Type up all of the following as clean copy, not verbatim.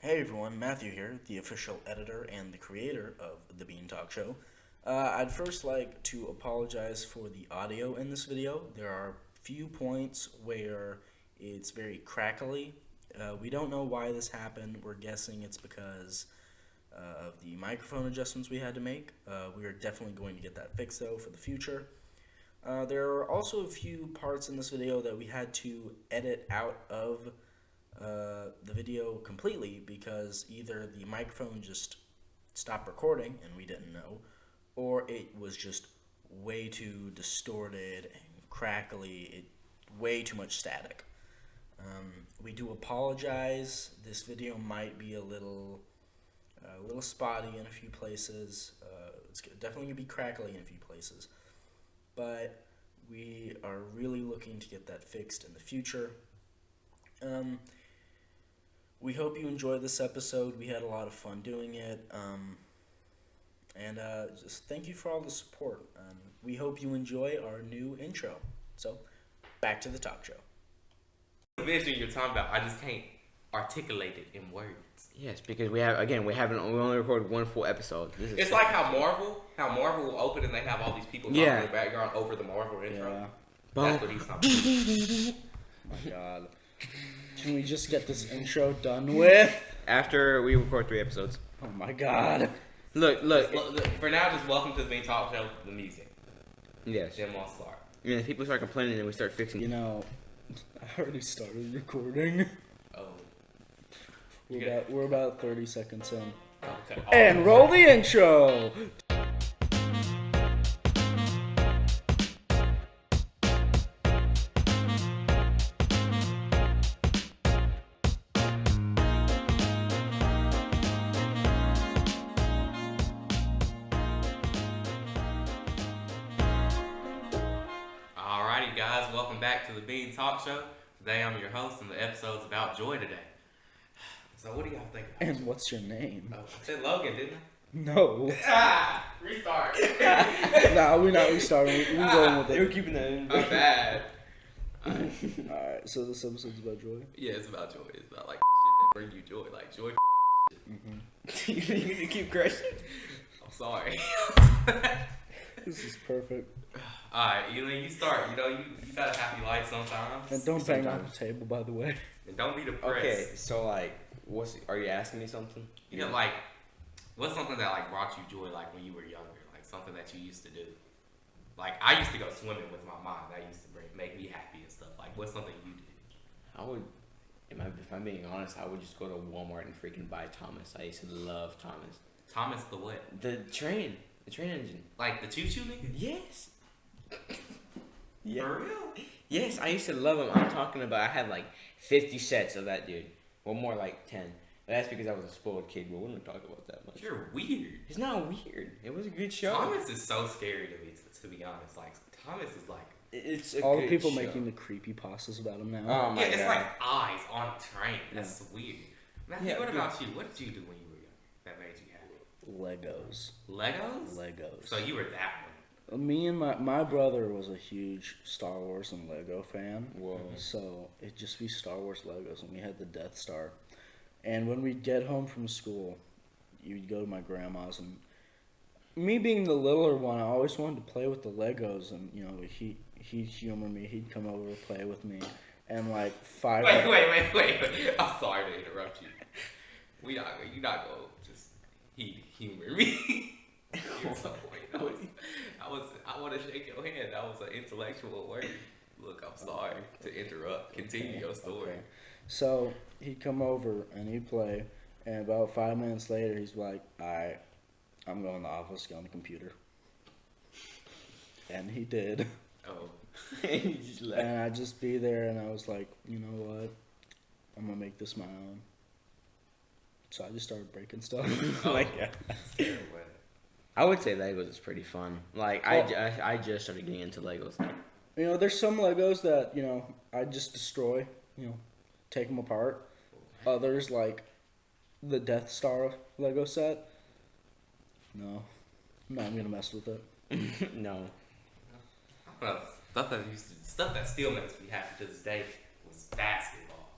Hey everyone, Matthew here, the official editor and the creator of The Bean Talk Show. I'd first like to apologize for the audio in this video. There are few points where it's very crackly. We don't know why this happened. We're guessing it's because of the microphone adjustments we had to make. We are definitely going to get that fixed though for the future. There are also a few parts in this video that we had to edit out of the video completely because either the microphone just stopped recording and we didn't know, or it was just way too distorted and crackly, way too much static. We do apologize. This video might be a little spotty in a few places. It's definitely gonna be crackly in a few places, but we are really looking to get that fixed in the future. We hope you enjoyed this episode. We had a lot of fun doing it. And just thank you for all the support. We hope you enjoy our new intro. So, back to the talk show. The vision you're talking about, I just can't articulate it in words. Yes, because we only recorded one full episode. It's like how Marvel will open and they have all these people talking in the background over the Marvel intro. Yeah. That's what he's talking about. Oh my god. Can we just get this intro done with? After we record 3 episodes. Oh my god. Look. For now, just welcome to the Bean Talk Show, the music. Yes. Then we'll start. And if people start complaining, then we start fixing. You know, I already started recording. Oh. We're about 30 seconds in. Okay. And roll the intro! Alrighty, guys, welcome back to the Bean Talk Show. Today I'm your host, and the episode's about joy today. So, what do y'all think about And what's your name? Oh, I said Logan, didn't I? No. Restart. Nah, we're not restarting. We're going with it. You're keeping that in. I'm bad. Alright, so this episode's about joy? Yeah, it's about joy. It's about like shit that brings you joy, like joy. You need to keep crushing. I'm sorry. This is perfect. Alright, you start. You got a happy life sometimes. And don't bang on the table, by the way. And don't be depressed. Okay, so like, are you asking me something? Yeah, like, what's something that like brought you joy, like when you were younger, like something that you used to do? Like I used to go swimming with my mom. That used to make me happy and stuff. Like, what's something you did? I would, if I'm being honest, I would just go to Walmart and freaking buy Thomas. I used to love Thomas. Thomas the what? The train engine. Like the choo-choo nigga? Yes. Yeah. For real? Yes, I used to love him. I'm talking about, I had like 50 sets of that dude. Well, more like 10. But that's because I was a spoiled kid, but we don't talk about that much. You're weird. It's not weird. It was a good show. Thomas is so scary to me, to be honest. Like, Thomas is like... It's a all good the people show. making the creepy pastas about him now. Oh my yeah, it's God. like eyes on a train. That's weird. Matthew, Yeah, what dude. about you? What did you do when you were young that made you happy? Legos. Legos? So you were that one. Me and my brother was a huge Star Wars and Lego fan. Whoa. So it'd just be Star Wars Legos, and we had the Death Star. And when we'd get home from school, you'd go to my grandma's, and me being the littler one, I always wanted to play with the Legos, and he'd humor me. He'd come over and play with me, and like five. Wait. I'm sorry to interrupt you. You're not gonna just humor me. At some point, I want to shake your hand. That was an intellectual word. Look, I'm sorry to interrupt. Continue your story. Okay. So he'd come over and he'd play, and about 5 minutes later, he's like, "Alright, I'm going to the office, get on the computer." And he did. Oh. And you just left. And I'd just be there, and I was like, you know what? I'm going to make this my own. So I just started breaking stuff. Oh. Like, yeah. I would say Legos is pretty fun. Like, I just started getting into Legos. There's some Legos that, I just destroy, take them apart. Others, like the Death Star Lego set, no, I'm not going to mess with it. No. Well, stuff that still makes me happy to this day was basketball.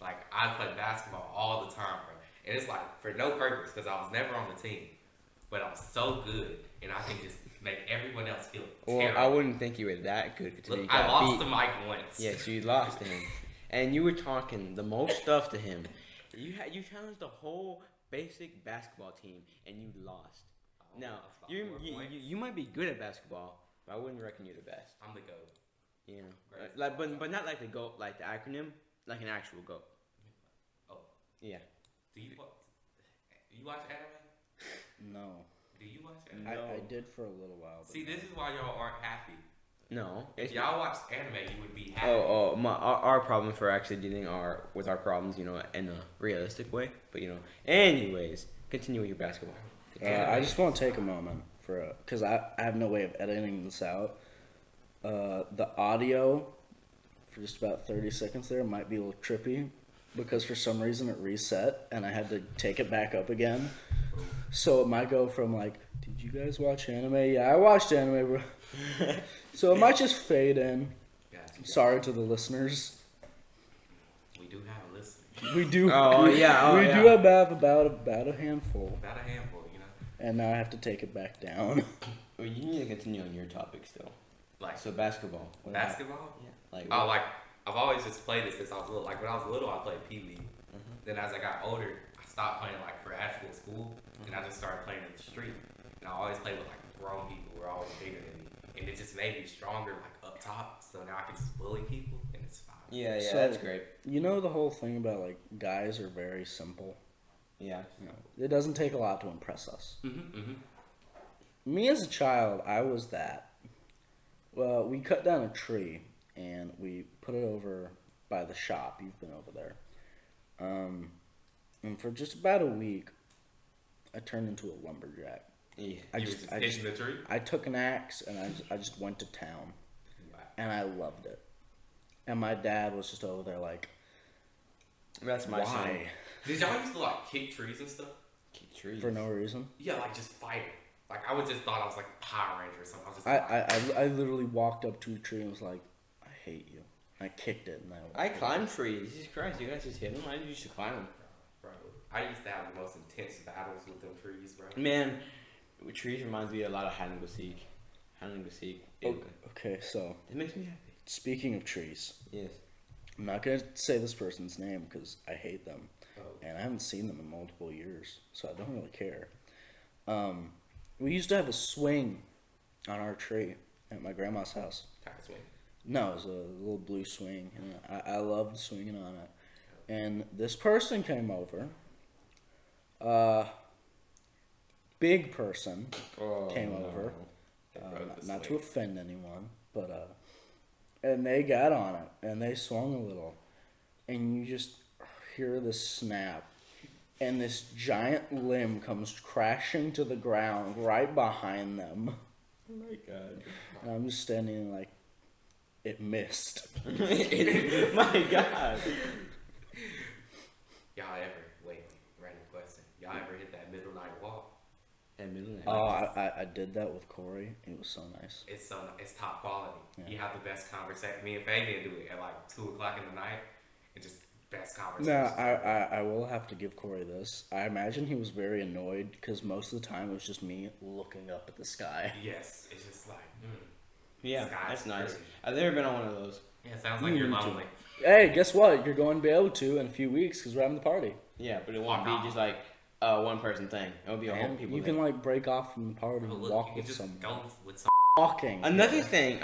Like, I played basketball all the time, bro. and it's like for no purpose because I was never on the team, but I'm so good, and I can just make everyone else feel Well, terrible. I wouldn't think you were that good until you Look, got I lost beat. to Mike once. Yes, you lost to him, and you were talking the most stuff to him. You challenged the whole basic basketball team, and you lost. Oh, Now that's about 4 points. you might be good at basketball, but I wouldn't reckon you're the best. I'm the GOAT. You know, Greatest like of all but not like the goat, like the acronym, like an actual goat. Oh, Yeah. do you watch anime? No. Do you watch No. anime? I did for a little while. But See, this is why y'all aren't happy. No. If y'all watched anime, you would be happy. Our problem for actually dealing with our problems, you know, in a realistic way. But you know, anyways, continue with your basketball. I just want to take a moment because I have no way of editing this out. The audio for just about 30 seconds there might be a little trippy because for some reason it reset and I had to take it back up again. So it might go from like, did you guys watch anime? Yeah, I watched anime, bro. So it might just fade in. Gotcha. Sorry to the listeners. We do have a listener. We do. Oh, we, yeah, we yeah. do have about a handful, About a handful, you know. and now I have to take it back down. Well, you need to continue on your topic still. Like So basketball. What basketball. Yeah. Like. Oh, like I've always just played it since I was little. Like when I was little, I played Pee Wee. Mhm. Then as I got older, I stopped playing like for actual school, and I just started playing in the street. And I always played with like grown people who were always bigger than me, and it just made me stronger like up top. So now I can just bully people, and it's fine. Yeah, So- that's great. You know the whole thing about like guys are very simple. Yeah. You know, it doesn't take a lot to impress us. Mm-hmm. Me as a child, I was that. Well, we cut down a tree and we put it over by the shop. You've been over there. And for just about a week, I turned into a lumberjack. Yeah. You was just hitting the tree. I took an axe and I just went to town, Wow. and I loved it. And my dad was just over there like, That's my son. why? Did y'all used to like kick trees and stuff? Kick trees. For no reason. Yeah, like just fighting. Like I would just thought I was like a Power Ranger or something. I was just like, I literally walked up to a tree and was like, I hate you. I kicked it and I climb trees. Jesus Christ, you guys just hit them. I used to climb them. bro, I used to have the most intense battles with them trees, bro. Man, with trees reminds me a lot of hide and go seek. Hide and go seek. Okay, so It makes me happy. speaking of trees, Yes. I'm not gonna say this person's name because I hate them, Oh. and I haven't seen them in multiple years, so I don't really care. We used to have a swing on our tree at my grandma's house. Tire swing. No, it was a little blue swing, and I loved swinging on it. And this person came over. Big person came over. They broke the Not to swing. offend anyone, but and they got on it and they swung a little, and you just hear the snap, and this giant limb comes crashing to the ground right behind them, Oh my god. and I'm just standing like, it missed. My god. Y'all ever wait? Random question. Y'all ever hit that middle night walk? At midnight. Oh, I did that with Corey. It was so nice. It's top quality. Yeah. You have the best conversation. Me and Fabian do it at like 2:00 in the night. It's just best No, conversation. I will have to give Corey this. I imagine he was very annoyed because most of the time it was just me looking up at the sky. Yes, it's just like. Yeah, Sky's that's nice. pretty. I've never been on one of those. Yeah, it sounds like You you're need to. lonely. Hey, guess what? You're going to be able to in a few weeks because we're having the party. Yeah, but it won't be just like a one person thing. It'll be a whole And people you thing. can like break off from the party Oh, and look, walk you with can just someone. go with some. Walking. Another thing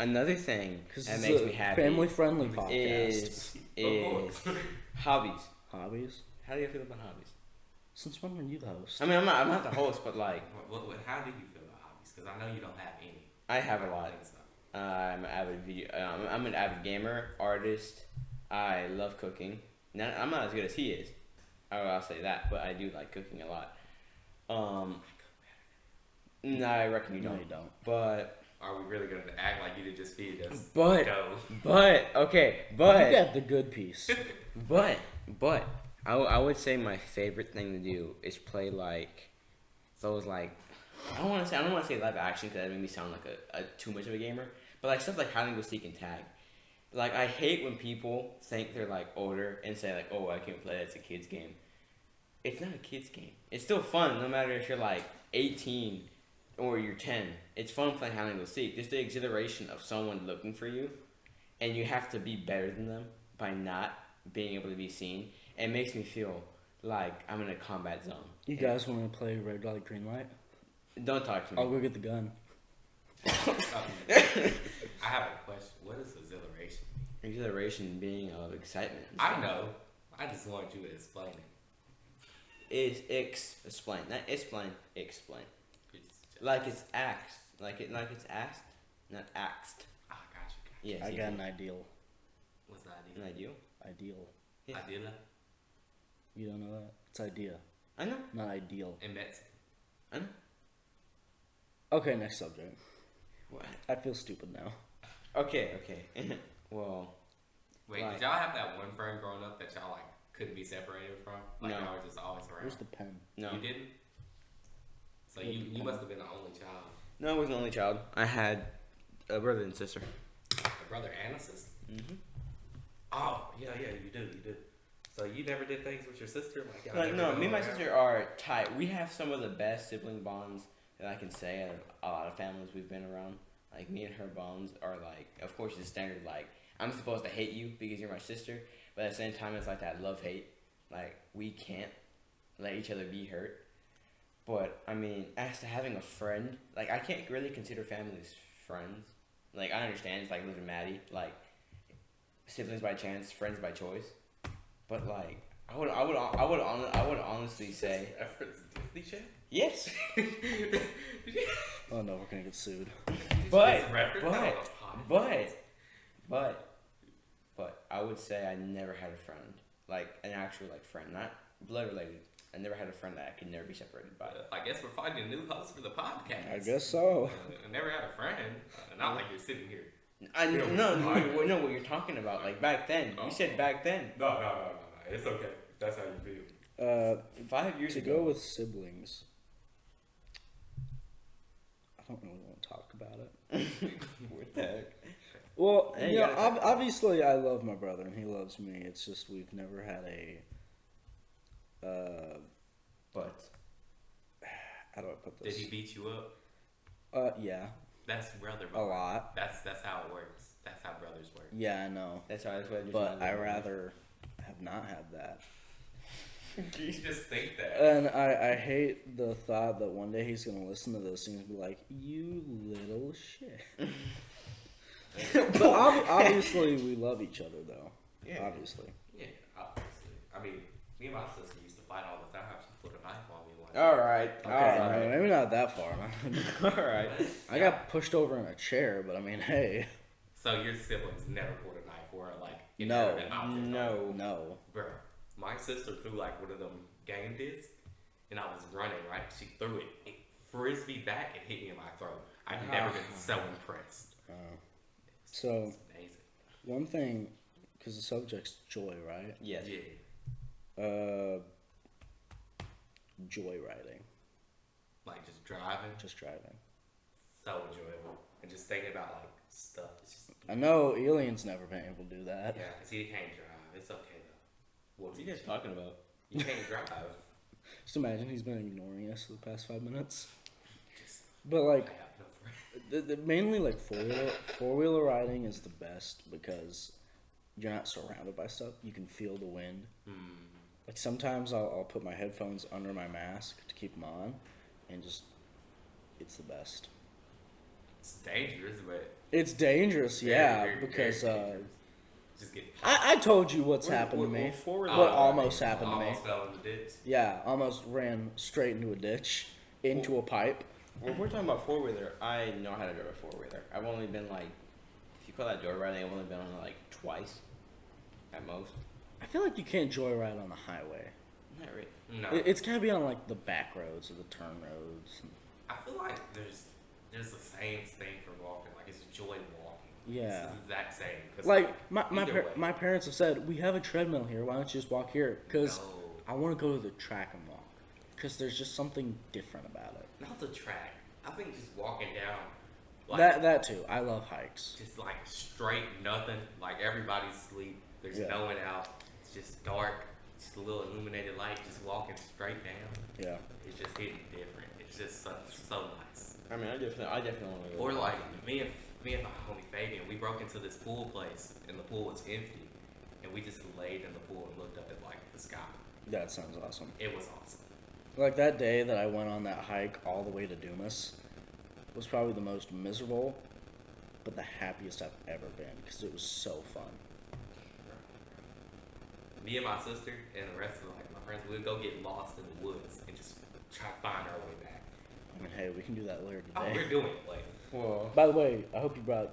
Because that makes me happy family friendly podcast. is Of course. hobbies. Hobbies? How do you feel about hobbies? Since when were you the host? I mean, I'm not the host, but like How do you feel about hobbies? Because I know you don't have any. I have a lot. I think so. I'm an avid I'm an avid gamer, artist. I love cooking. Now, I'm not as good as he is. I'll say that, but I do like cooking a lot. No, I reckon you No, don't. you don't. But Are we really going to act like you did just feed us? But- Go. okay, You but got the good piece. but I would say my favorite thing to do is play like those like I don't want to say live action because that made me sound like a too much of a gamer, but like stuff like hide and go seek and tag. Like I hate when people think they're like older and say like, oh, I can't play that, it's a kid's game. it's not a kid's game. It's still fun, no matter if you're like 18 or you're 10. It's fun playing hide and go seek. Just the exhilaration of someone looking for you, and you have to be better than them by not being able to be seen. It makes me feel like I'm in a combat zone. You guys want to play red light, green light? Don't talk to me. I'll go get the gun. I have a question. What is exhilaration? Exhilaration being of excitement. I know. I just want you to explain it. Is explain. Not explain. Explain. Like it's axed. Like it's asked, not axed. Ah, got you. Yes. I got an ideal. What's the An idea? ideal. Ideal. Yeah. Idea You don't know that? It's idea, I know. not ideal. in Mexico. I know. Okay, next subject. What? I feel stupid now. Okay. Well. Wait, Right. did y'all have that one friend growing up that y'all like couldn't be separated from? Like No. y'all were just always around. Where's the pen? No. You didn't. So Where's the you pen? must have been the only child. No, I was an only child. I had a brother and sister. A brother and a sister. Mm-hmm. Oh yeah, you do. So you never did things with your sister, like y'all Like, never no, go me and my around? sister are tight. We have some of the best sibling bonds that I can say out of a lot of families we've been around. Like, me and her bonds are like, of course, the standard, like, I'm supposed to hate you because you're my sister, but at the same time, it's like that love-hate. Like, we can't let each other be hurt. But, I mean, as to having a friend, like, I can't really consider families friends. Like, I understand it's like Liv and Maddie, like, siblings by chance, friends by choice. But, like, I would honestly say Reference Disney shit. yes. Oh no, we're gonna get sued. But I would say I never had a friend, like an actual like friend, not blood related. I never had a friend that I could never be separated by. I guess we're finding a new host for the podcast. I guess so. I never had a friend. Not like you're sitting here. No, what you're talking about, like back then. You said back then. No. It's okay. If that's how you feel. 5 years To ago. go with siblings, I don't really want to talk about it. What the heck? Well, Hey, you you know, gotta- obviously I love my brother and he loves me. It's just we've never had a. But How do I put Did this? he beat you up? Yeah, That's brother. a lot. That's how it works. That's how brothers work. Yeah, I know, that's how I do. but I rather have not had that. You just think that. And I hate the thought that one day he's gonna listen to this and he's gonna be like, "You little shit." But obviously we love each other though. Yeah. Obviously. Yeah, obviously. I mean, me and my sister used to fight all the time. She put a knife on me one All right. Okay, All right. maybe not that far. All right. I got pushed over in a chair, but I mean, hey, So your siblings never pulled a knife or like No. inherited object on you? No. no. Bro, my sister threw like one of them game discs, and I was running, right? She threw it, frisbee back, and hit me in my throat. I've never been so impressed. So It's amazing. one thing, because the subject's joy, right? Yes. Yeah. Joyriding, Like just driving, just driving. so enjoyable. And just thinking about like stuff. It's just, I know Alien's never been able to do that. yeah, because he can't drive. It's okay though. Well, What are you guys talking about? you can't drive. Just imagine he's been ignoring us for the past 5 minutes. Just, But like, I have no friends. mainly like four-wheeler riding is the best because you're not surrounded by stuff. You can feel the wind. Like sometimes I'll put my headphones under my mask to keep them on, and just it's the best. It's dangerous, but It's dangerous, very, yeah, very, because very just get I told you what's happened to me. Forward. What almost happened to me. Almost fell in the ditch. Yeah, almost ran straight into a ditch, into a pipe. Well, if we're talking about four wheeler, I know how to drive a four wheeler. I've only been like, if you call that joyriding, I've only been on it like twice, at most. I feel like you can't joyride on the highway. Not really. No, It's gotta be on like the back roads or the turn roads. I feel like there's the same thing for walking. Like it's joy walking. Yeah. It's the exact same. 'Cause, Like either way. my parents have said, we have a treadmill here. Why don't you just walk here? Because No. I want to go to the track and walk. Because there's just something different about it. Not the track. I think just walking down, like That too. I love hikes. just like straight nothing. Like everybody's asleep. There's Yeah. no one out. It's just dark. just a little illuminated light, just walking straight down. Yeah. It's just hitting different. It's just so nice. I mean, I definitely want to go. Or like me and my homie Fabian, we broke into this pool place and the pool was empty, and we just laid in the pool and looked up at like the sky. That sounds awesome. It was awesome. Like that day that I went on that hike all the way to Dumas was probably the most miserable, but the happiest I've ever been because it was so fun. Me and my sister and the rest of like my friends, we'd go get lost in the woods and just try to find our way back. I mean, hey, we can do that later Oh, today. we're doing it. Like, Well, By the way, I hope you brought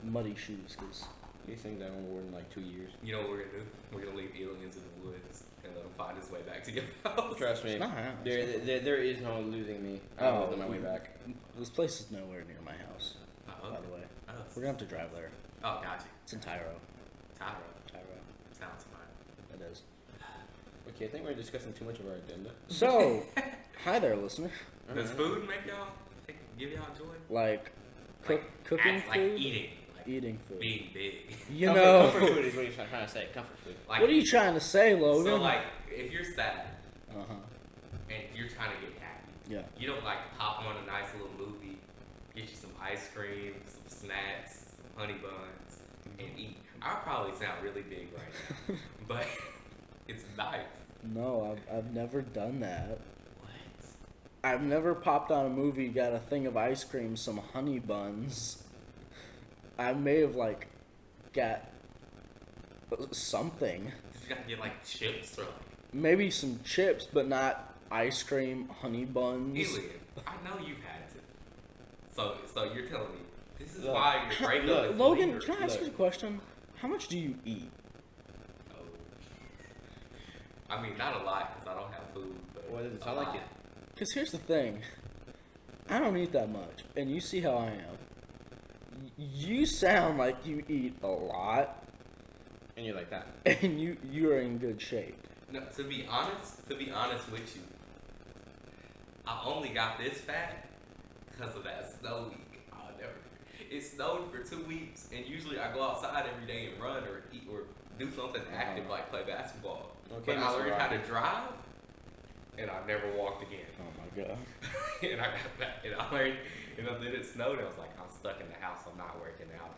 muddy shoes because these things I haven't worn in like 2 years. you know what we're gonna do? We're gonna leave aliens in the woods and let them find his way back to your house. Trust me, it's not house. there is no losing me. I Oh, was on my way back. This place is nowhere near my house, Oh, by the way. oh, We're gonna have to drive there. oh, gotcha. It's in Tyro. Tyro. Tyro. Sounds fine. It is. Okay, I think we're discussing too much of our agenda. So, hi there, listener. Does food make y'all give y'all joy? Like, cooking act food? like eating. Like Eating food. being big. You comfort, know. comfort food is what you're trying to say. Comfort food. Like, What are you trying to say, Logan? So like, if you're sad Uh-huh. and you're trying to get happy, Yeah. you don't like pop on a nice little movie, get you some ice cream, some snacks, some honey buns, and eat. I probably sound really big right now, but it's nice. No, I've never done that. What? I've never popped on a movie, got a thing of ice cream, some honey buns. I may have, like, got something. You gotta get like chips or like Maybe some chips, but not ice cream, honey buns. alien. I know you've had to. So you're telling me this is Look, why your breakup look, is Logan, weird. can I ask you a Look. question? How much do you eat? Oh. I mean, not a lot because I don't have food. But Well, it a sound like lot. it. Because here's the thing. I don't eat that much, and you see how I am. You sound like you eat a lot, And you're like that. and you are in good shape. No, to be honest with you, I only got this fat because of that snow week. I'll never. It snowed for 2 weeks, and usually I go outside every day and run or eat or do something active like play basketball. Okay, but I Mr. learned how to Rocky. drive, and I never walked again. Oh my god. And I got back, and I learned, and then it snowed, and I was like, I'm stuck in the house. I'm not working out.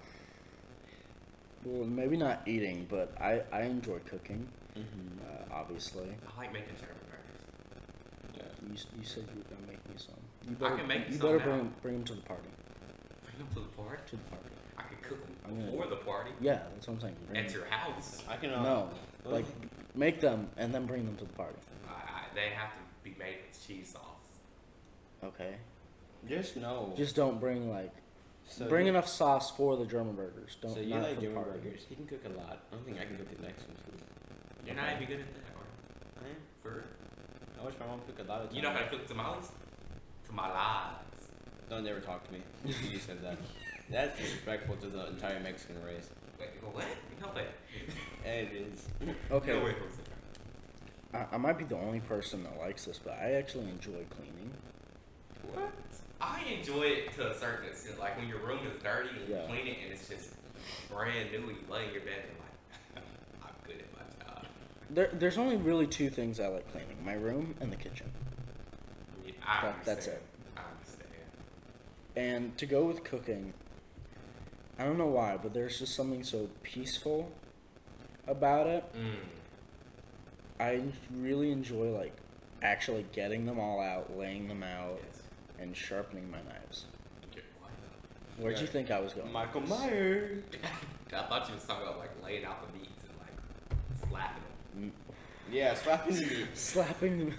Well, maybe not eating, but I enjoy cooking. Mm-hmm. Obviously. I like making German burgers. You said you were gonna make me some. You I can make you You some better now. bring them to the party. Bring them to the party. To the party. I could cook I'm them gonna- before the party Yeah, that's what I'm saying. Bring at them. your house. I can. No, like make them and then bring them to the party. They have to be made with cheese sauce. Okay. Just no. Just don't bring like So bring you- enough sauce for the German burgers. Don't. So you not like for the German party. burgers? He can cook a lot. I don't think I can cook the Mexican food. You're not even good at that, are I am. you? For real? I watch my mom cook a lot of. You know how to cook tamales? Tamales. Don't ever talk to me. You said that. That's disrespectful to the entire Mexican race. Wait, what? No way. And it is. Okay. No way, Jose. I might be the only person that likes this, but I actually enjoy cleaning. What? I enjoy it to a certain extent. Like when your room is dirty and you Yeah. clean it and it's just brand new and you lay in your bed and like, I'm good at my job. There's only really two things I like cleaning: my room and the kitchen. Yeah, I That's understand. it. I understand. And to go with cooking, I don't know why, but there's just something so peaceful about it. I really enjoy like actually getting them all out, laying them out, Yes. and sharpening my knives. Okay, what? Where'd you Yeah. think I was going? Michael Myers. I thought you was talking about like laying out the meats and like slapping them. Yeah, slapping the meat. Slapping them.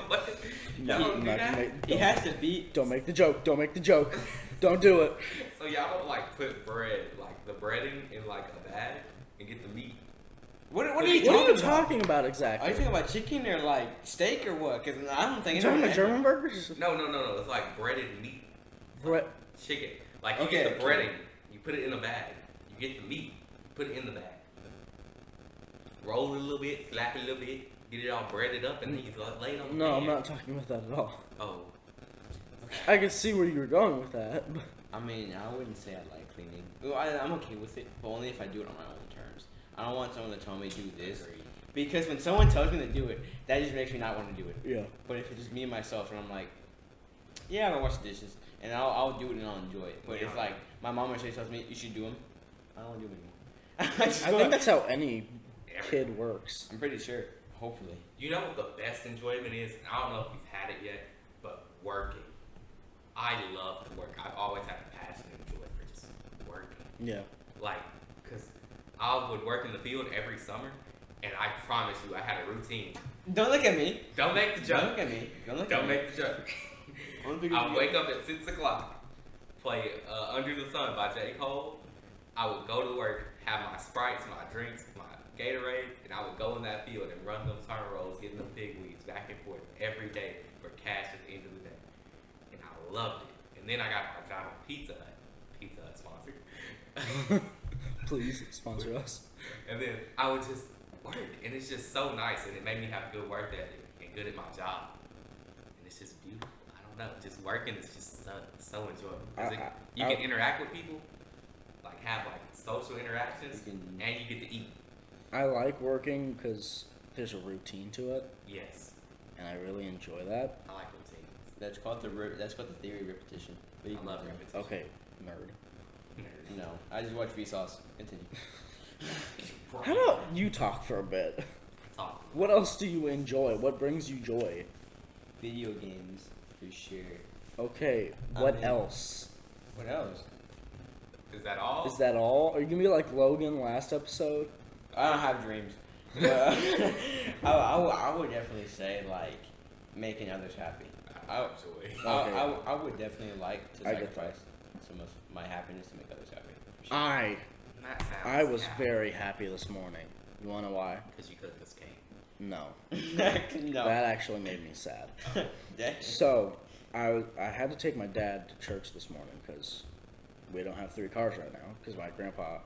What? No, Y'all don't do not that? make- He has to beat. Don't make the joke. Don't make the joke. Don't do it. So y'all don't like put bread, like the breading in like a bag and get the meat. What are you What are you talking about? talking about Are exactly? you talking about chicken or like steak or what? Because I don't think You it's talking about German burgers? No. It's like breaded meat, Bre- chicken. Like you Okay, get the okay. breading, you put it in a bag. You get the meat, you put it in the bag. Roll it a little bit, slap it a little bit, get it all breaded up, and then you lay it on the No, pan. I'm not talking about that at all. Oh. I can see where you were going with that. I mean, I wouldn't say I like cleaning. Well, I'm okay with it, but only if I do it on my own terms. I don't want someone to tell me do this, Agreed. Because when someone tells me to do it, that just makes me not want to do it. Yeah. But if it's just me and myself, and I'm like, yeah, I'm gonna wash the dishes, and I'll do it and I'll enjoy it. But if like my mom or somebody tells me you should do them, I don't want to do them anymore. I think that's how any kid works. I'm pretty sure. Hopefully. You know what the best enjoyment is? And I don't know if you've had it yet, but working. I love to work. I've always had a passion and joy for just working. Yeah. Like, because I would work in the field every summer, and I promise you, I had a routine. Don't look at me. Don't make the joke. Don't look at me. Don't make the joke. I would wake up at 6 o'clock, play Under the Sun by J. Cole. I would go to work, have my Sprites, my drinks, my Gatorade, and I would go in that field and run them turn rolls, getting them pig weeds back and forth every day for cash at the end of the day. And I loved it. And then I got my job at Pizza Hut. Pizza Hut sponsor. Please sponsor us. And then I would just work, and it's just so nice, and it made me have a good work ethic and good at my job. And it's just beautiful. I don't know, just working is just so enjoyable. 'Cause you can interact with people, like have like social interactions, and you get to eat. I like working because there's a routine to it, Yes, and I really enjoy that. I like routines. That's called the theory of repetition. But you I can love continue. repetition. Okay, nerd. No, I just watch Vsauce. Continue. How about you talk for a bit? Talk. What else do you enjoy? What brings you joy? Video games, for sure. Okay, I what mean- else? What else? Is that all? Is that all? Are you gonna be like Logan last episode? I don't have dreams. I would definitely say like making others happy. I enjoy. I would definitely like to I get sacrifice some of my happiness to make others happy. For That sounds I was very happy this morning. You wanna know why? because you cooked this cake. No. sure. No. That actually made me sad. Dang. So, I had to take my dad to church this morning because we don't have 3 cars right now because my grandpa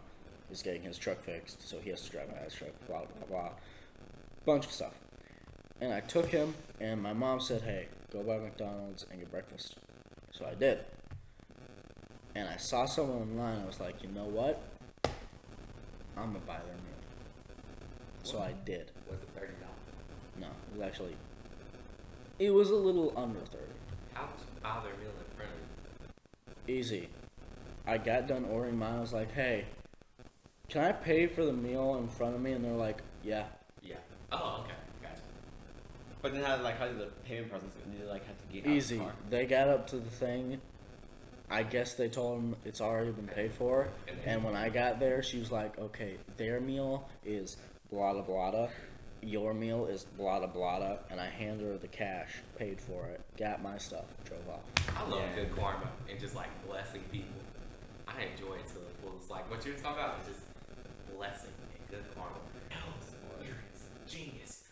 is getting his truck fixed, so he has to drive my dad's truck, blah, blah, blah. Bunch of stuff. And I took him, and my mom said, hey, go by McDonald's and get breakfast. So I did. And I saw someone online, I was like, you know what? I'm going to buy their meal. So I did. Was it $30? No, it was a little under 30. How would you buy their meal in front of you? Easy. I got done ordering mine. I was like, hey, can I pay for the meal in front of me? And they're like, yeah. Yeah. Oh, okay. Gotcha. But then how did the payment process? Did they like have to get out Easy. the car? They got up to the thing. I guess they told them it's already been paid for. And when I got there, she was like, okay, their meal is blah, blah, blah. Your meal is blah, blah, blah. And I handed her the cash, paid for it, got my stuff, drove off. I love Yeah. good karma and just like blessing people. I enjoy it to the fullest. Like what you're talking about is just blessing and good karma. Elves, you're a genius.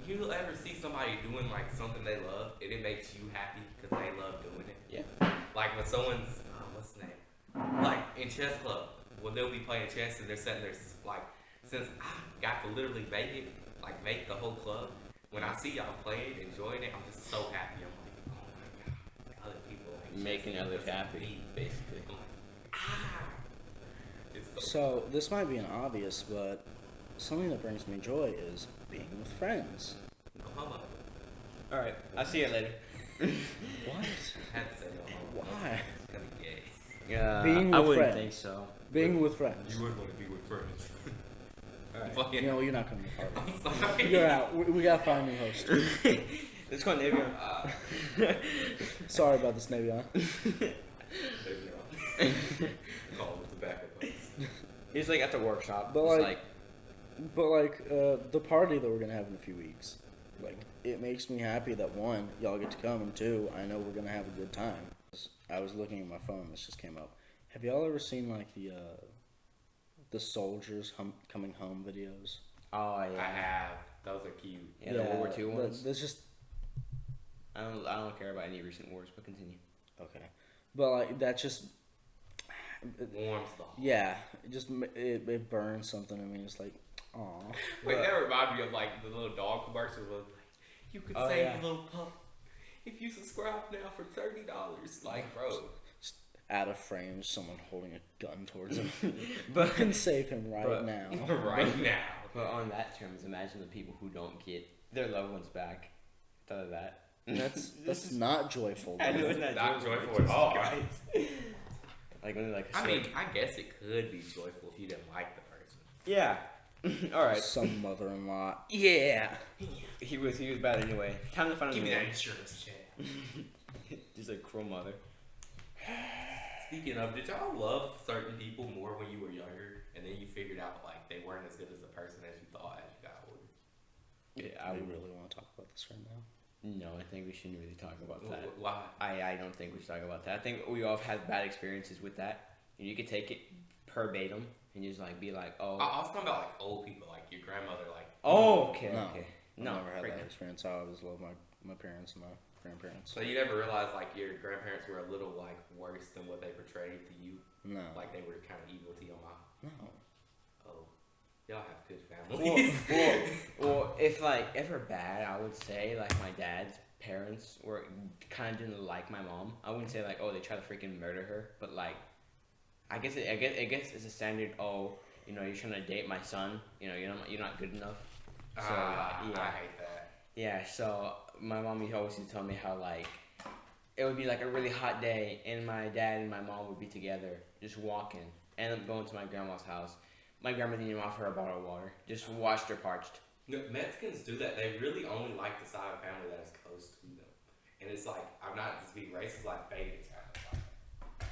You ever see somebody doing like something they love and it makes you happy because they love doing it? Yeah. Like when someone's, what's the name? Like in chess club, when they'll be playing chess and they're sitting there like, since I got to literally make the whole club, when I see y'all playing, enjoying it, I'm just so happy. I'm like, oh my god, other people like Making chess others because of happy, me. basically. I'm like, ah. It's So this might be an obvious, but something that brings me joy is being with friends. no homo. All right. I'll see you later. What? I had to say no homo. Why? It's kind of gay. Yeah. Being I with wouldn't friends. think so. Being with friends. would want to be with friends. All right. Fucking, You know, you're not going to be part of it. I'm sorry. You're out. We got to find a new host. Let's go Navion. Sorry about this, Navion. There's no. Call him with the backup host. He's like at the workshop. But, He's like- But, like, the party that we're going to have in a few weeks, like, it makes me happy that, 1, y'all get to come, and 2, I know we're going to have a good time. I was looking at my phone. This just came up. Have y'all ever seen, like, the soldiers coming home videos? oh yeah. I have. Those are cute. Yeah, the World War II ones. That's just... I don't care about any recent wars, but continue. Okay. But, like, that just... Warms the heart. Yeah, it burns something in me. It's like, aw. Wait, that reminds me of like the little dog commercials. Of, like, you could Oh, save yeah. a little pup if you subscribe now for $30. Like, bro, Out of frame, someone holding a gun towards him. But can save him right But- now. right now. But on that terms, imagine the people who don't get their loved ones back. Thought of that. That's not joyful. I know Dude. it's Not joyful at Jesus all. Christ. Like when they're like. I mean, I guess it could be joyful if you didn't like the person. Yeah. All right. Some mother-in-law. Yeah. He was bad anyway. Time to find Give a me new that one. insurance check. Just a cruel mother. Speaking of, did y'all love certain people more when you were younger, and then you figured out like they weren't as good as a person as you thought as you got older? Yeah, I I would. really want to talk about this right now. No, I think we shouldn't really talk about that. Why? I don't think we should talk about that. I think we all have had bad experiences with that. And you could take it verbatim and just like be like, oh. I was talking about like old people, like your grandmother, like. Oh, okay, No. okay. I've No, never had right that now. experience. I always loved my parents and my grandparents. So you never realized like your grandparents were a little like worse than what they portrayed to you, No. like they were kind of evil to your mom. No. Oh, y'all have good Well, families. well, if like ever bad, I would say like my dad's parents were kind of didn't like my mom. I wouldn't say like, oh, they tried to freaking murder her, but like, I guess it's a standard. Oh, you know, you're trying to date my son. You know, you're not good enough. So I yeah, hate that. yeah. So my mom always used to tell me how like it would be like a really hot day, and my dad and my mom would be together, just walking, end up going to my grandma's house. My grandma didn't even offer her a bottle of water. Just watched her parched. No, Mexicans do that. They really only like the side of family that is close to them. And it's like, I'm not just being racist, like Vegas kind of like.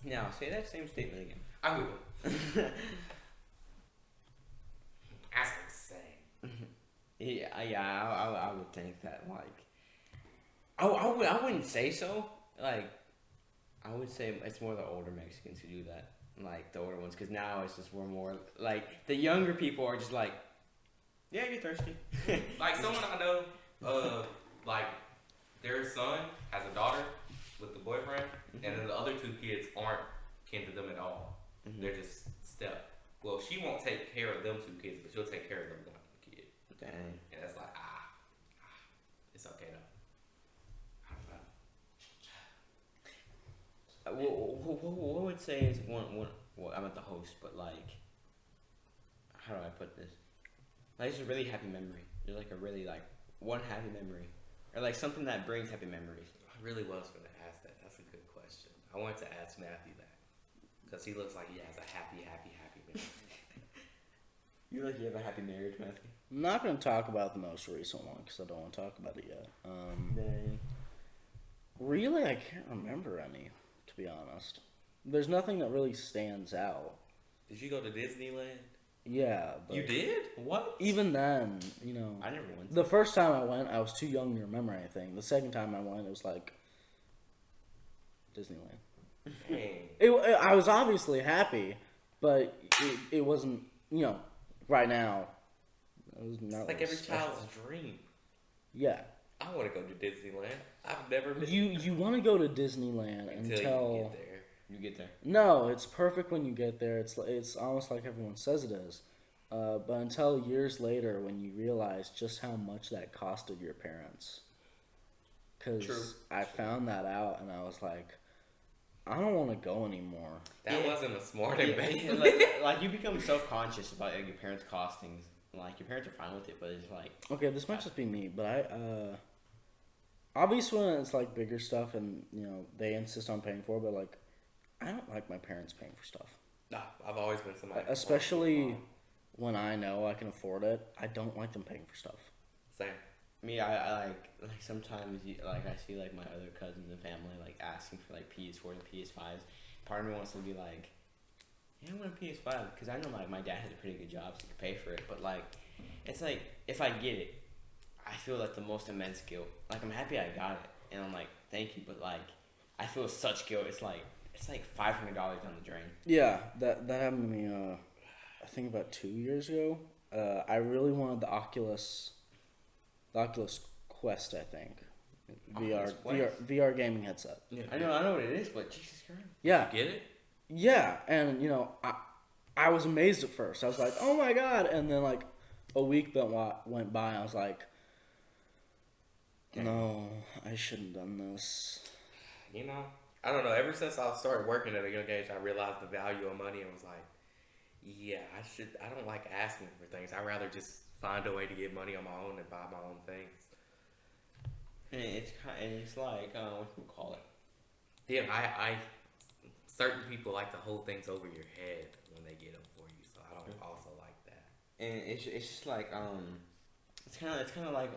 Now say that same statement again. I will. As I was saying. I would think that like, I wouldn't say so. Like, I would say it's more the older Mexicans who do that. Like the older ones, because now it's just we're more like the younger people are just like, yeah, you're thirsty. Like someone I know, like their son has a daughter with the boyfriend, and then the other two kids aren't kin to them at all. They're just step. Well, she won't take care of them two kids, but she'll take care of the one kid. Dang. And it's like, it's okay though. I don't know. What I would say is one. Well, I'm not the host, but like, how do I put this? Like, it's a really happy memory. There's like a really like one happy memory, or like something that brings happy memories. I really was going to ask that. That's a good question. I wanted to ask Matthew that because he looks like he has a happy memory. You have a happy marriage, Matthew? I'm not going to talk about the most recent one because I don't want to talk about it yet. Really, I can't remember any, to be honest. There's nothing that really stands out. Did you go to Disneyland? Yeah, but You did? What? even then, you know, I never went. the first time I went, I was too young to remember anything. The second time I went, it was like Disneyland. Dang. I was obviously happy, but it wasn't, you know, right now. It was not It's like really every special. child's dream. Yeah. I want to go to Disneyland. I've never been. You want to go to Disneyland until until you get there. You get there. no, it's perfect when you get there. It's almost like everyone says it is, but until years later when you realize just how much that costed your parents. True. Because I found that out and I was like, I don't want to go anymore. That wasn't a smart investment. like you become self-conscious about like, your parents' costings. Like your parents are fine with it, but it's like Okay, this might just be me, but I obviously when it's like bigger stuff and you know they insist on paying for it, but like I don't like my parents paying for stuff. Nah, I've always been somebody. Especially when I know I can afford it, I don't like them paying for stuff. Same. me. I like sometimes like I see like my other cousins and family like asking for like PS4s and PS5s. Part of me wants to be like, yeah, I want a PS5 because I know like my dad has a pretty good job, so he can pay for it. But like, it's like if I get it, I feel like the most immense guilt. Like I'm happy I got it, and I'm like thank you, but like I feel such guilt. It's like $500 down the drain. Yeah, that happened to me. I think about 2 years ago. I really wanted the Oculus Quest. I think Oculus Quest? VR gaming headset. Yeah. I know what it is, but Jesus Christ. Yeah, Get it? yeah, and you know I was amazed at first. I was like, oh my god, and then like a week that went by, I was like, no, I shouldn't have done this. You know, I don't know. Ever since I started working at a young age, I realized the value of money and was like, Yeah, I don't like asking for things. I rather just find a way to get money on my own and buy my own things. And it's like what do you call it? Yeah, I certain people like to hold things over your head when they get them for you, so I don't also like that. And it's just like it's kind of like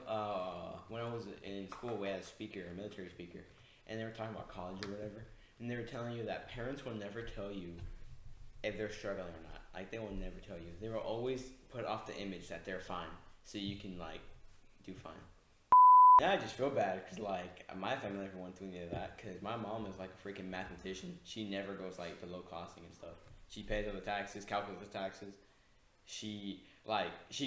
when I was in school, we had a military speaker, and they were talking about college or whatever, and they were telling you that parents will never tell you if they're struggling or not. Like they will never tell you. They will always put off the image that they're fine, so you can like do fine. Now I just feel bad because like my family never went through any of that because my mom is like a freaking mathematician. She never goes like below costing and stuff. She pays all the taxes, calculates the taxes. She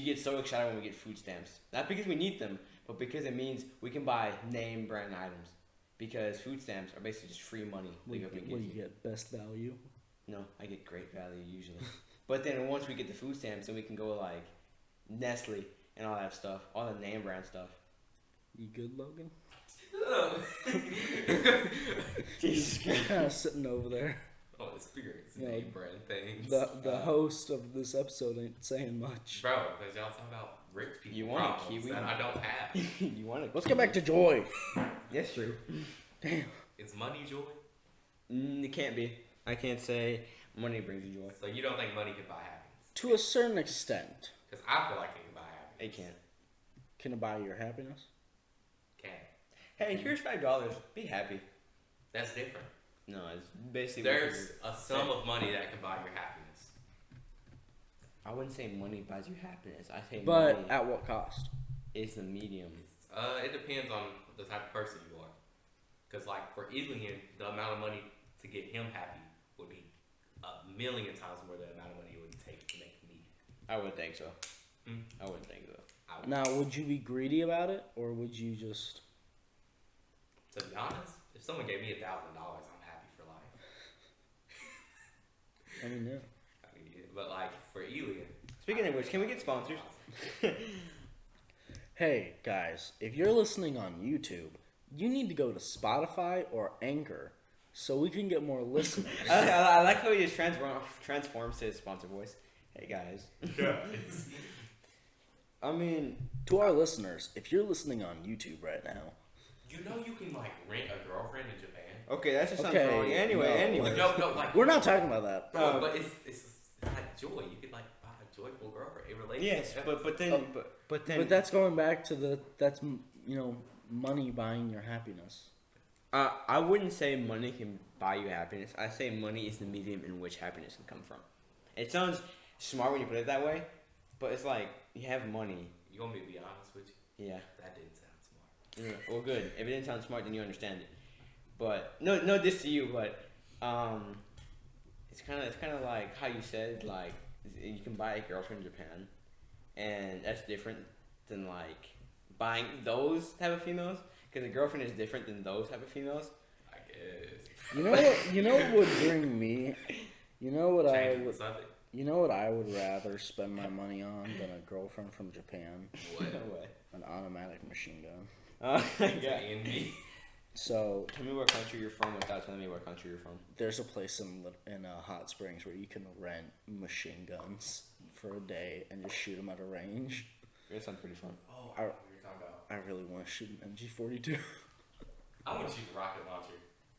gets so excited when we get food stamps. Not because we need them, but because it means we can buy name brand items. Because food stamps are basically just free money. What do you get? Best value? No, I get great value usually. But then once we get the food stamps, then we can go like Nestle and all that stuff, all the name brand stuff. You good, Logan? Jesus Christ. Kind of sitting over there. Oh, experience You know, name brand things. The host of this episode ain't saying much. Bro, because y'all talking about rich people You want a problems kiwi? that I don't have. You want to? Let's get back to joy. Yes, true. Damn. Is money joy? It can't be. I can't say money brings you joy. So you don't think money can buy happiness? To a certain extent. Because I feel like it can buy happiness. It can't. Can it buy your happiness? Can. Hey, here's $5. Be happy. That's different. No, it's basically. There's a sum of money that can buy your happiness. I wouldn't say money buys you happiness. I say But money at what cost? is the medium. It depends on the type of person you are. Because, like, for Alien, the amount of money to get him happy would be a million times more than the amount of money it would take to make me. I would think so. Hmm? I wouldn't think so. I would. Now, would you be greedy about it, or would you just... To be honest, if someone gave me $1,000, I'm happy for life. I mean, yeah. I mean, but, like, for Alien... Speaking of which, can we get sponsors? Hey, guys, if you're listening on YouTube, you need to go to Spotify or Anchor so we can get more listeners. I like how he just transforms to his sponsor voice. Hey, guys. I mean, To our listeners, if you're listening on YouTube right now, You know you can, like, rent a girlfriend in Japan? okay, that's just Okay, something wrong. Anyway. No, like... we're not talking about that. No, but it's like joy. You could, like, buy a joyful girlfriend. It relates Yes, to... but then But that's going back to that's money buying your happiness. I wouldn't say money can buy you happiness. I say money is the medium in which happiness can come from. It sounds smart when you put it that way, but it's like you have money. You want me to be honest with you? Yeah. That didn't sound smart. Yeah. Well, good. If it didn't sound smart, then you understand it. But no diss to you, but it's kind of like how you said, like you can buy a girlfriend in Japan, and that's different than like buying those type of females, because a girlfriend is different than those type of females. I guess. You know what would bring me? You know what Changing the subject. You know what I would rather spend my money on than a girlfriend from Japan? What? No way. An automatic machine gun. Oh my god. Envy. So Tell me what country you're from without telling me what country you're from. there's a place in Hot Springs where you can rent machine guns for a day and just shoot them at a range. That sounds pretty fun. Oh, I know what you're talking about. I really want to shoot an MG42. I want to shoot a rocket launcher.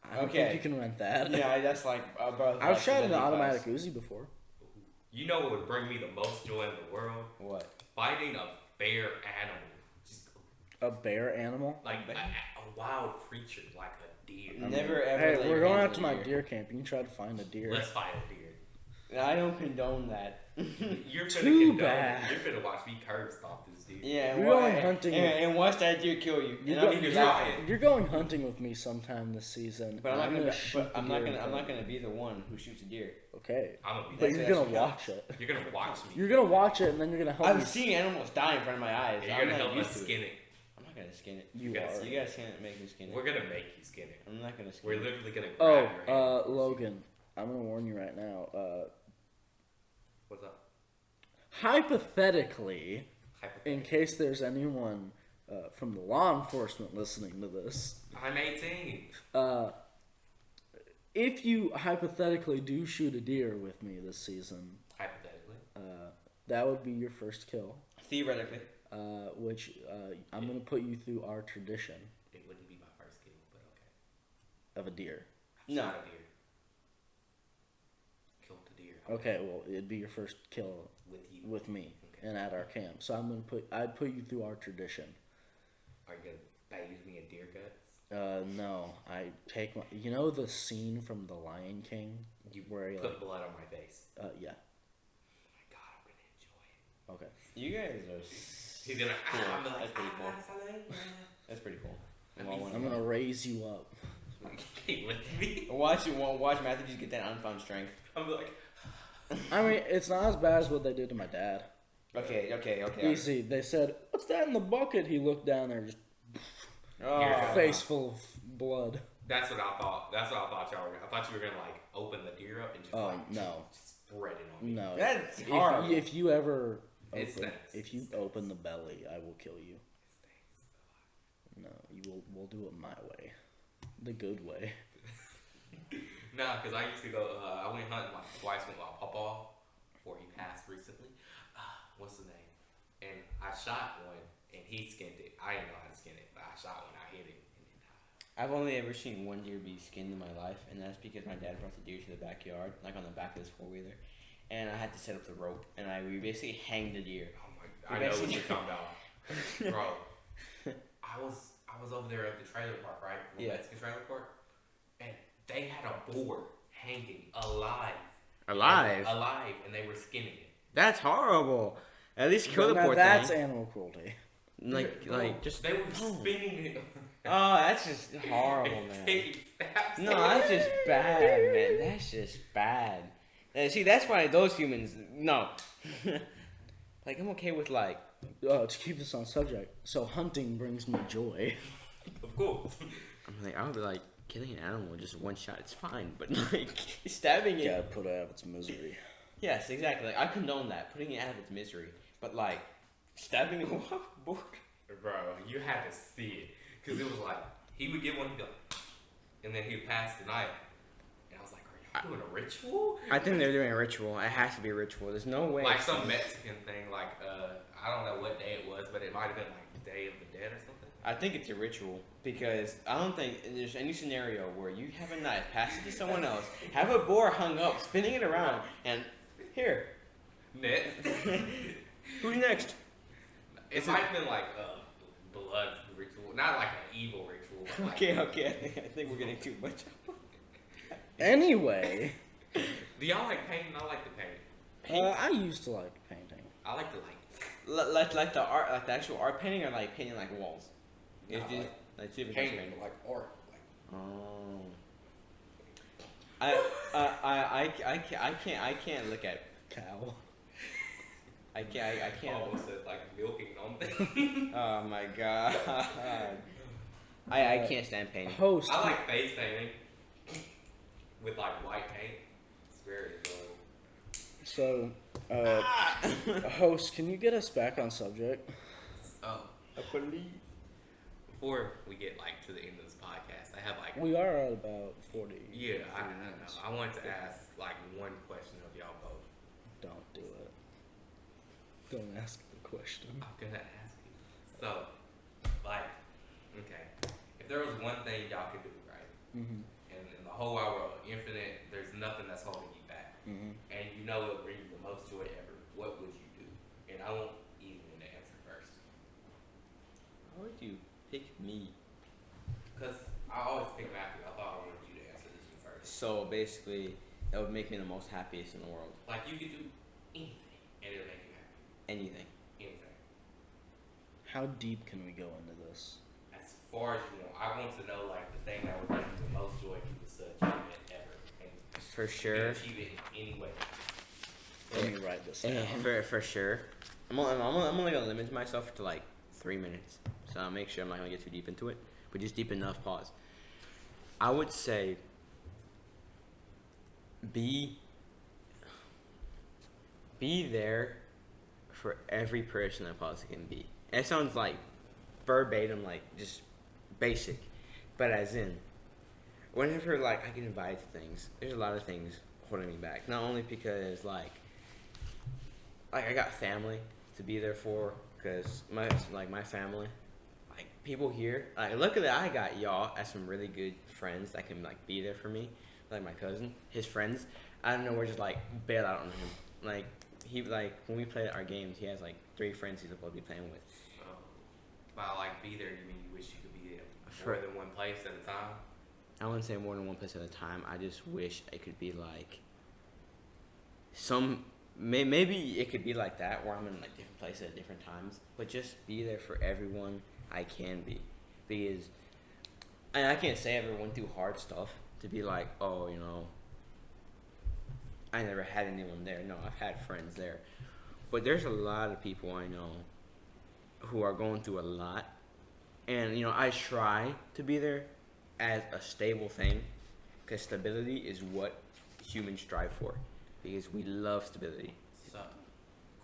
I don't Okay. think you can rent that. Yeah, that's like bro. I've shot an automatic Uzi before. You know what would bring me the most joy in the world? What? Fighting a bear animal. Just A bear animal? like a wild creature, like a deer. Never ever. Hey, lay we're going hands out to on a my deer camp. You can try to find a deer. Let's fight a deer. I don't condone that. You're finna Too condone bad. it. You're finna watch me curb stomp this dude. Yeah, We're wa- going hunting and watch that deer kill you. You And go- I'll be you're laughing. You're going hunting with me sometime this season. But I'm not gonna. shoot But I'm the not deer gonna. in I'm front not of gonna be the one who shoots a deer. you. Okay. I'm gonna be But there. you're That's gonna what- watch it. You're gonna watch me. You're gonna watch it and then you're gonna help I've me. seen animals die in front of my eyes. You're I'm gonna not help used us to it. skin it. I'm not gonna skin it. You gotta are. You guys can't make me skin it. We're gonna make you skin it. I'm not gonna skin We're it. literally gonna grab Oh, your hand. and force you. Logan, I'm gonna warn you right now. What's up? Hypothetically, in Hypothetically. case there's anyone from the law enforcement listening to this, I'm 18. if you hypothetically do shoot a deer with me this season, Hypothetically. That would be your first kill. Theoretically. Which I'm gonna put you through our tradition It wouldn't be my first kill, but okay. of a deer. I've No. shot a deer. Killed a deer. Okay, well, it'd be your first kill With you. with me Okay. and at our camp. So I'd put you through our tradition. Are you gonna use me in deer guts? No, I take my. You know the scene from The Lion King You where he put blood on my face. yeah. Oh my god, I'm gonna enjoy it. Okay. You guys are. He's gonna. Cool. I'm gonna That's pretty cool. cool. That's pretty cool. I'm gonna raise you up. Hey, with me. Watch Matthew just get that unfound strength. I'm like. I mean, it's not as bad as what they did to my dad. Okay. Easy. They said, "What's that in the bucket?" He looked down there, just Oh. face full of blood. That's what I thought. That's what I thought y'all were gonna. I thought you were gonna like open the deer up and just No. spread it on me. No. That's If, horrible. if you ever It open, stinks. if you open the belly, I will kill you. It stinks. No, you will. We'll do it my way, the good way. Nah, because I used to go. I went hunting like twice with my papa before he passed recently. What's the name? And I shot one, and he skinned it. I didn't know how to skin it, but I shot one. I hit it, and it died. I've only ever seen one deer be skinned in my life, and that's because my dad brought the deer to the backyard, like on the back of this 4-wheeler, and I had to set up the rope, and we basically hanged the deer. Oh my! I know what you're talking about, bro. I was over there at the trailer park, right? The Yeah. Mexican trailer park, and they had a boar hanging alive. Alive? Alive, and they were skinning it. That's horrible. At least kill the Now poor that's thing. animal cruelty. Like just. They were spinning it. Oh, that's just horrible, and man. taking snaps. No, that's just bad, man. That's just bad. See, that's why those humans. No. Like, I'm okay with, like. To keep this on subject, so hunting brings me joy. Of course. I'm like, I would be like, killing an animal just one shot, it's fine. But, like, stabbing it. Yeah, put it out of its misery. Yes, exactly. Like, I condone that. Putting it out of its misery. But, like, stabbing a wild boar. Bro, you had to see it. Because it was like, he would get one, he'd be like, and then he'd pass the knife. And I was like, are you doing a ritual? I think they're doing a ritual. It has to be a ritual. There's no way. Like some Mexican thing, like, I don't know what day it was, but it might have been like Day of the Dead or something. I think it's a ritual because I don't think there's any scenario where you have a knife, pass it to someone else, have a boar hung up, spinning it around, and here. Next. Who's next? It might have been like a blood ritual, not like an evil ritual. But like, Okay. I think we're getting too much. Anyway, Do y'all like painting? I like to paint. I used to like painting. I like to like. Like the art, like the actual art painting, or like painting like walls. It's No, just like two different Painting, types of like art. Like, I can't look at. Cow. I can't. almost said like milking on. Oh my god. I can't stand painting. Host. I like face painting with like white paint. It's very enjoyable. So, host, can you get us back on subject? Oh, I believe. before we get like to the end of this podcast, I have like We are at about 40. yeah, I 40 know. minutes. I wanted to ask like one question of y'all both. Don't do it. Don't ask the question. I'm gonna ask you. So, like, okay, if there was one thing y'all could do, right, Mm-hmm. and in the whole wide world, infinite, there's nothing that's holding you back, Mm-hmm. and you know it'll bring you the most joy ever, what would you do? And I want Ethan to answer first. Why would you pick me? Because I always pick Matthew. I thought I wanted you to answer this one first. So basically, that would make me the most happiest in the world. Like, you could do anything, and it'll make you happy. Anything. Anything. How deep can we go into this? As far as you know, I want to know, like, the thing that would bring you the most joy if you was to achieve it ever. And For you sure. can achieve it in any way. Let me write this down. For sure. I'm only gonna limit myself to like 3 minutes, so I'll make sure I'm not gonna get too deep into it, but just deep enough. Pause. I would say be there for every person I possibly can be. It sounds like verbatim, like just basic, but as in, whenever like I get invited to things, there's a lot of things holding me back. Not only because like like I got family to be there for, cause my family, like people here. Like luckily I got y'all as some really good friends that can like be there for me. Like my cousin, his friends. I don't know. We're just like bail out on him. Like he like when we play our games, he has like 3 friends he's supposed to be playing with. So, by like be there, you mean you wish you could be For- more than one place at a time? I wouldn't say more than one place at a time. I just wish it could be like maybe it could be like that where I'm in like different places at different times, but just be there for everyone I can be, because and I can't say I ever went through hard stuff to be like, oh, you know, I never had anyone there. No, I've had friends there, but there's a lot of people I know who are going through a lot, and you know I try to be there as a stable thing, because stability is what humans strive for, because we love stability. So,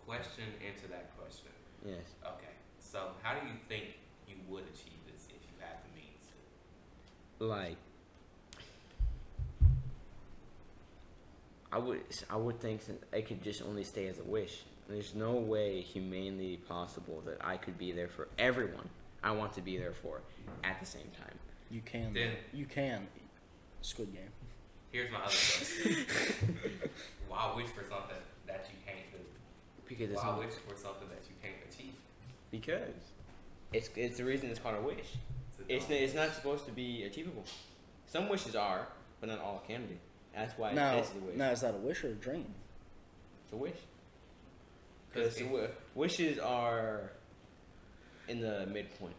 question into that question. Yes. Okay. So, how do you think you would achieve this if you had the means to? Like I would think that it could just only stay as a wish. There's no way humanly possible that I could be there for everyone I want to be there for at the same time. You can. Then- You can. Squid Game. Here's my other question. Why wish for something that you can't do? Because it's Why not, wish for something that you can't achieve? because it's the reason it's called a wish. It's not supposed to be achievable. Some wishes are, but not all can be. That's why Now, it's a wish. now, is that a wish or a dream? It's a wish. Because Because wishes are in the midpoint.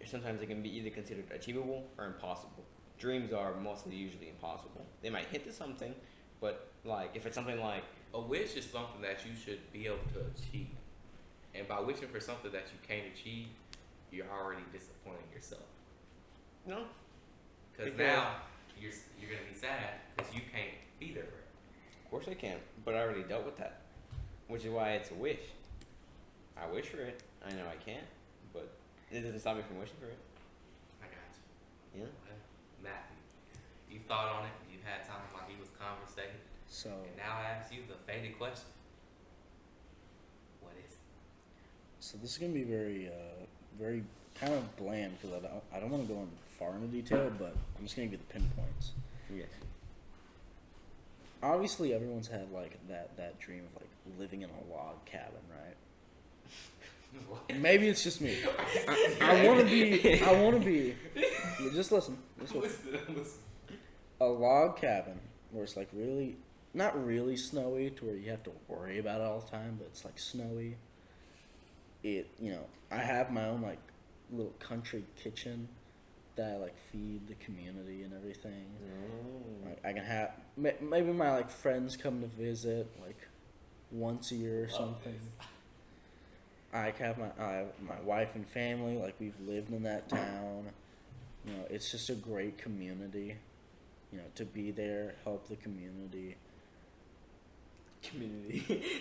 Sometimes they can be either considered achievable or impossible. Dreams are mostly usually impossible. They might hint at something, but like if it's something like a wish is something that you should be able to achieve. And by wishing for something that you can't achieve, you're already disappointing yourself. no, Because Because- now you're gonna be sad because you can't be there for it. of course I can, but I already dealt with that, which is why it's a wish. I wish for it. I know I can't, but it doesn't stop me from wishing for it. I got you. Yeah. Well, Matthew, you've thought on it. You've had time while he was conversating. So, And now I ask you the faded question. What is it? so this is gonna be very kind of bland because I don't want to go in far into detail, but I'm just gonna give you the pinpoints. Yes. Obviously, everyone's had like that dream of like living in a log cabin, right? Maybe it's just me. I want to be. Just listen. Listen. A log cabin where it's like really, not really snowy to where you have to worry about it all the time, but it's like snowy. I have my own like little country kitchen that I like feed the community and everything. Like I can have maybe my like friends come to visit like once a year or something. I have my wife and family, like we've lived in that town. It's just a great community. To be there, help the community. Community.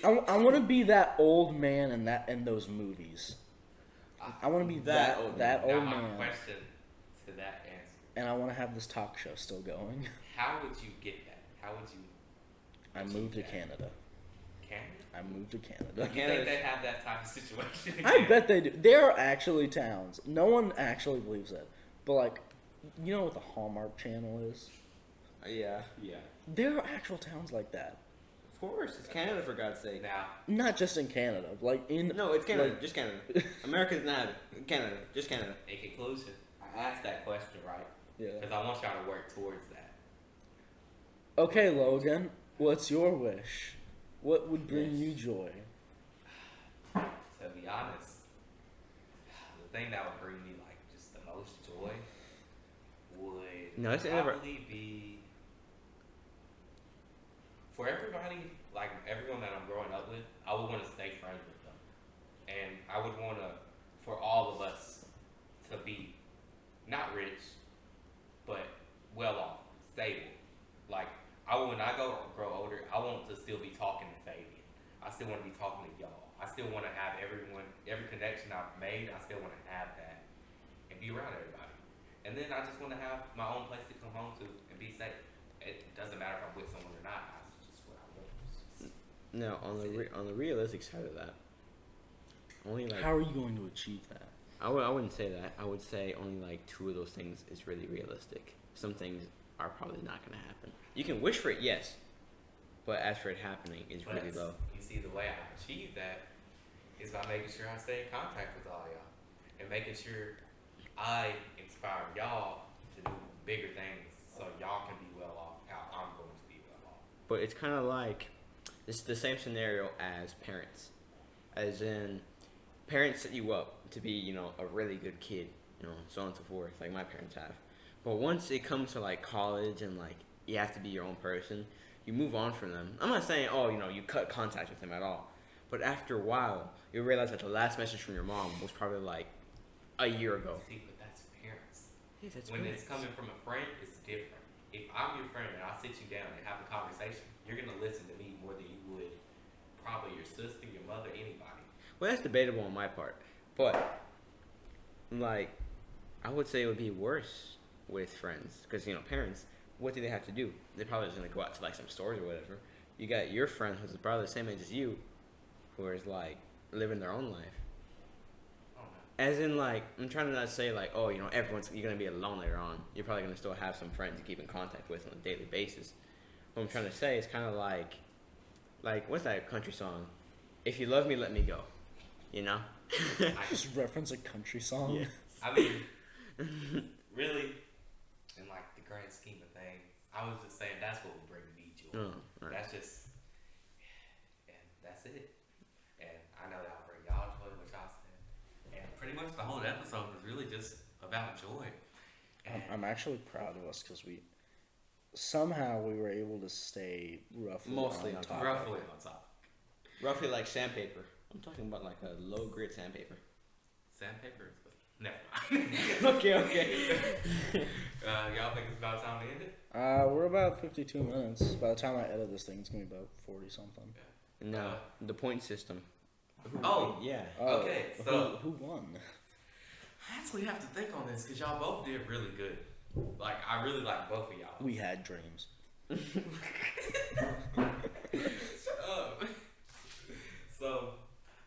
I want to be that old man in those movies. I want to be that old Now my man, question to that answer: and I want to have this talk show still going. how would you get that? How would you? I moved to Canada. Canada? I moved to You Canada. think they have that type of situation? I bet they do. There are actually towns. No one actually believes it, but like, you know what the Hallmark Channel is? Yeah. Yeah. There are actual towns like that. Of course, it's Canada for God's sake. Now, Not just in Canada, like in No, it's Canada. like- Just Canada. America's not Canada. Just Canada. in conclusion, I asked that question right Yeah. because I want y'all to work towards that. Okay, Logan, what's your wish? What would bring Yes. you joy? To be honest, the thing that would bring me like just the most joy would No, it's never- probably be for everybody, like everyone that I'm growing up with. I would want to stay friends with them, and I would want to, for all of us, to be not rich, but well off, stable. Like when I grow older, I want to still be talking to Fabian. I still want to be talking to y'all. I still want to have every connection I've made. I still want to have that and be around everybody. And then I just want to have my own place to come home to and be safe. It doesn't matter if I'm with someone or not. That's just what I want. No, on the realistic side of that, only like How are you going to achieve that? I wouldn't say that. I would say only like 2 of those things is really realistic. Some things are probably not going to happen. You can wish for it, yes, but as for it happening, is But really low. you see, the way I achieve that is by making sure I stay in contact with all y'all and making sure I inspire y'all to do bigger things so y'all can be well off how I'm going to be well off. But it's kind of like it's the same scenario as parents, as in parents set you up to be, you know, a really good kid, you know, so on and so forth, like my parents have. But once it comes to like college and like you have to be your own person, you move on from them. I'm not saying, oh, you know, you cut contact with them at all. But after a while, you realize that the last message from your mom was probably like a year ago. See, but that's parents. Yeah, that's When parents. it's coming from a friend, it's different. If I'm your friend and I sit you down and have a conversation, you're gonna listen to me more than you would probably your sister, your mother, anybody. Well, that's debatable on my part. But, like, I would say it would be worse with friends. Because, you know, parents, what do they have to do? They're probably just going to go out to, like, some stores or whatever. You got your friend who's probably the same age as you, who is, like, living their own life. I don't know. As in, like, I'm trying to not say, like, oh, you know, you're going to be alone later on. You're probably going to still have some friends to keep in contact with on a daily basis. What I'm trying to say is kind of like, what's that country song? If you love me, let me go. You know? Just reference a country song. Yeah. I mean, really, in like the grand scheme of things, I was just saying that's what would bring me joy. Oh, all right. That's just, and that's it. And I know that'll bring y'all joy, what y'all said. And pretty much the whole episode was really just about joy. And I'm actually proud of us because we were able to stay roughly Mostly on on topic. roughly on top. Roughly like sandpaper. I'm talking about like a low grit sandpaper. Sandpaper? Never mind. Okay. Y'all think it's about time to end it? We're about 52 minutes. By the time I edit this thing, it's gonna be about 40 something. No, the point system. Oh, Yeah. Okay, so- who won? I actually have to think on this because y'all both did really good. Like, I really like both of y'all. We had dreams. Shut up. So,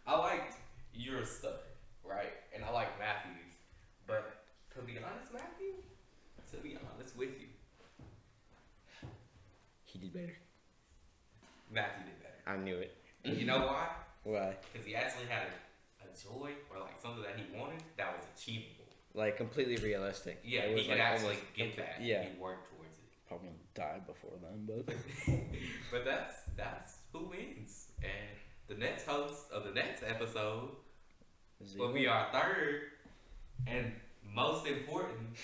I liked your stuff, right? And I like Matthew's. But to be honest, Matthew, to be honest with you, He did better. Matthew did better. I knew it. And you know why? Why? Because he actually had a joy or like something that he wanted that was achievable. Like completely realistic. Yeah, It was he could like actually almost get that. Yeah. He worked towards it. Probably gonna die before then, but But that's who wins. And the next host of the next episode will be our third and most important,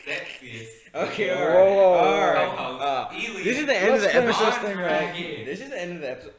sexiest Okay, Whoa, alright. whoa, whoa. Alright. co-host, Ely. This is the end of the Let's finish episode. this thing right. Again. This is the end of the episode.